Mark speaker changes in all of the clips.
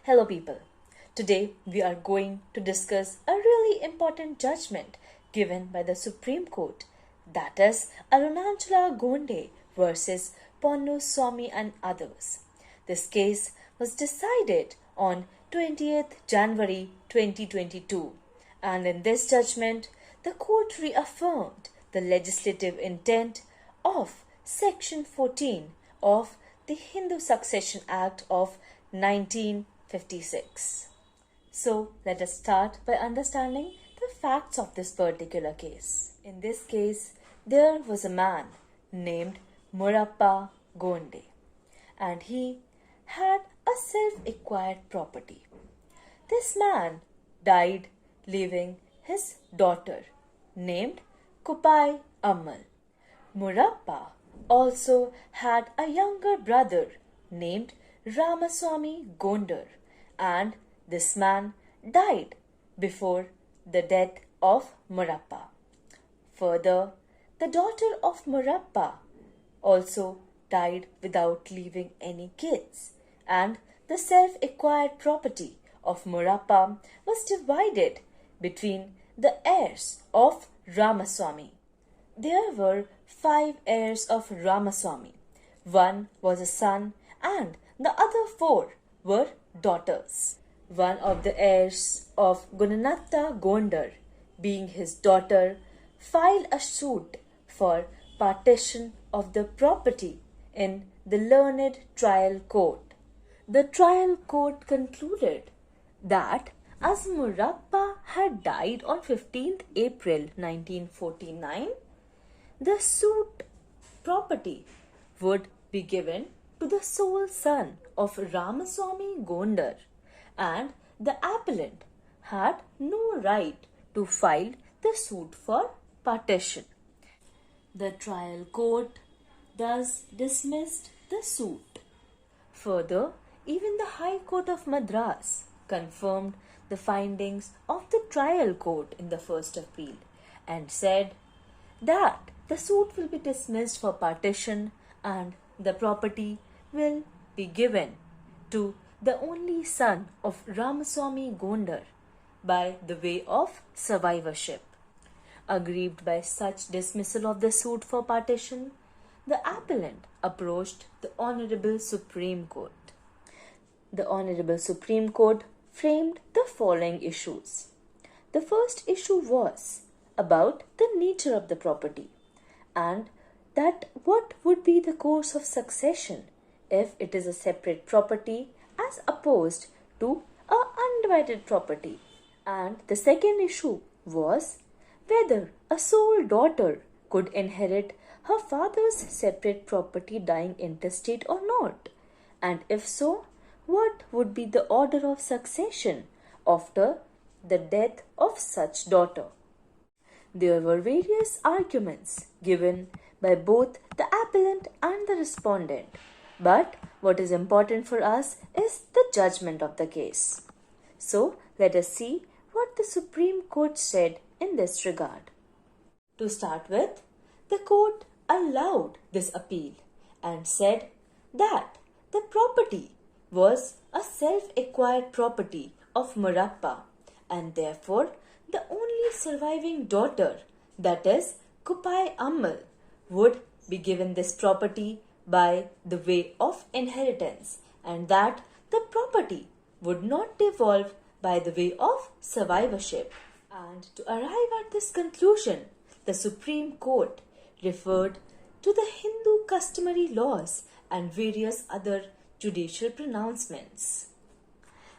Speaker 1: Hello people. Today we are going to discuss a really important judgment given by the Supreme Court, that is Arunachala Gounder versus Ponnusamy and others. This case was decided on 20th January 2022, and in this judgment the court reaffirmed the legislative intent of Section 14 of the Hindu Succession Act of 1956. So let us start by understanding the facts of this particular case. In this case, there was a man named Murari Gounder, and he had a self-acquired property. This man died leaving his daughter named Kupai Ammal. Murari also had a younger brother named Ramaswamy Gounder, and this man died before the death of Murari. Further, the daughter of Murari also died without leaving any kids, and the self-acquired property of Murari was divided between the heirs of Ramaswamy. There were 5 heirs of Ramaswamy. One was a son and the other 4 were daughters. One of the heirs of Gunanatta Gounder, being his daughter, filed a suit for partition of the property in the learned trial court. The trial court concluded that as Murari had died on 15th April 1949, the suit property would be given to the sole son of Ramaswamy Gounder, and the appellant had no right to file the suit for partition. The trial court thus dismissed the suit. Further, even the High Court of Madras confirmed the findings of the trial court in the first appeal and said that the suit will be dismissed for partition and the property will be given to the only son of Ramaswamy Gounder by the way of survivorship. Aggrieved by such dismissal of the suit for partition, the appellant approached the Honorable Supreme Court. The Honorable Supreme Court framed the following issues. The first issue was about the nature of the property, and that what would be the course of succession if it is a separate property as opposed to a undivided property. And the second issue was whether a sole daughter could inherit her father's separate property dying intestate or not, and if so, what would be the order of succession after the death of such daughter. There were various arguments given by both the appellant and the respondent, but what is important for us is the judgment of the case. So, let us see what the Supreme Court said in this regard. To start with, the court allowed this appeal and said that the property was a self-acquired property of Murari, and therefore the only surviving daughter, that is Kupai Ammal, would be given this property by the way of inheritance, and that the property would not devolve by the way of survivorship. And to arrive at this conclusion, the Supreme Court referred to the Hindu customary laws and various other judicial pronouncements,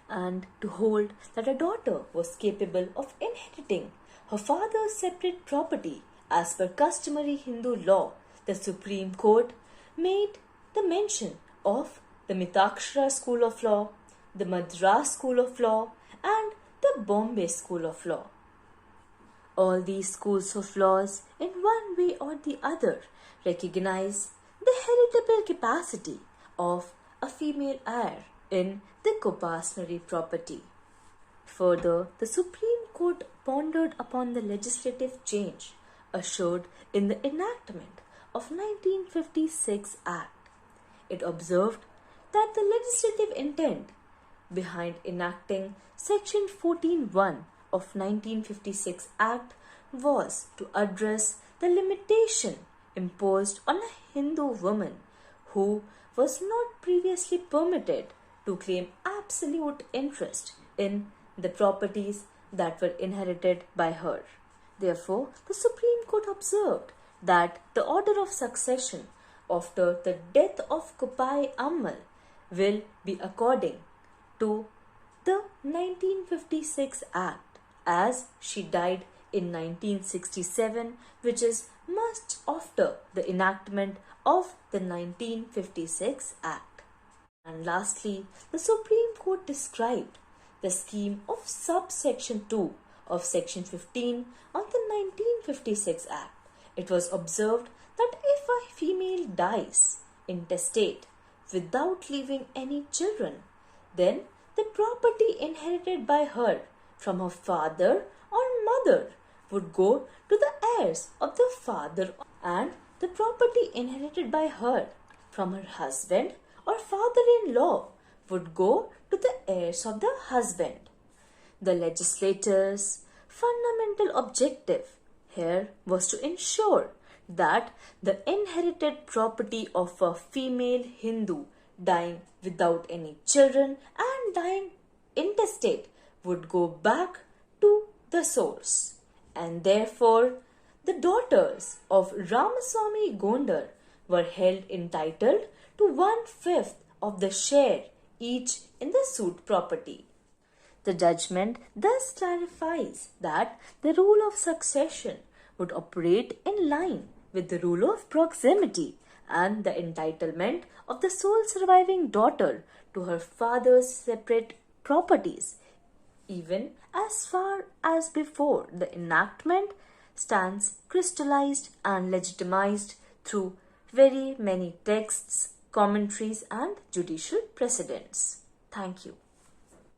Speaker 1: and to hold that a daughter was capable of inheriting her father's separate property as per customary Hindu law. The Supreme Court made the mention of the Mitakshara School of Law, the Madras School of Law, and the Bombay School of Law. All these schools of laws, in one way or the other, recognize the heritable capacity of a female heir in the compulsory property. Further, the Supreme Court pondered upon the legislative change assured in the enactment of 1956 Act. It observed that the legislative intent behind enacting Section 14(1) of 1956 Act was to address the limitation imposed on a Hindu woman who was not previously permitted to claim absolute interest in the properties that were inherited by her. Therefore, the Supreme Court observed that the order of succession after the death of Kupai Ammal will be according to the 1956 Act, as she died in 1967, which is much after the enactment of the 1956 Act. And lastly, the Supreme Court described the scheme of subsection 2 of section 15 of the 1956 Act. It was observed that if a female dies intestate without leaving any children, then the property inherited by her from her father or mother would go to the heirs of the father, and the property inherited by her from her husband or father-in-law would go to the heirs of the husband. The legislator's fundamental objective here was to ensure that the inherited property of a female Hindu dying without any children and dying intestate would go back to the source, and therefore the daughters of Ramaswamy Gounder were held entitled to 1/5 of the share each in the suit property. The judgment thus clarifies that the rule of succession would operate in line with the rule of proximity and the entitlement of the sole surviving daughter to her father's separate properties, even as far as before the enactment stands crystallized and legitimized through very many texts, commentaries, and judicial precedents. Thank you.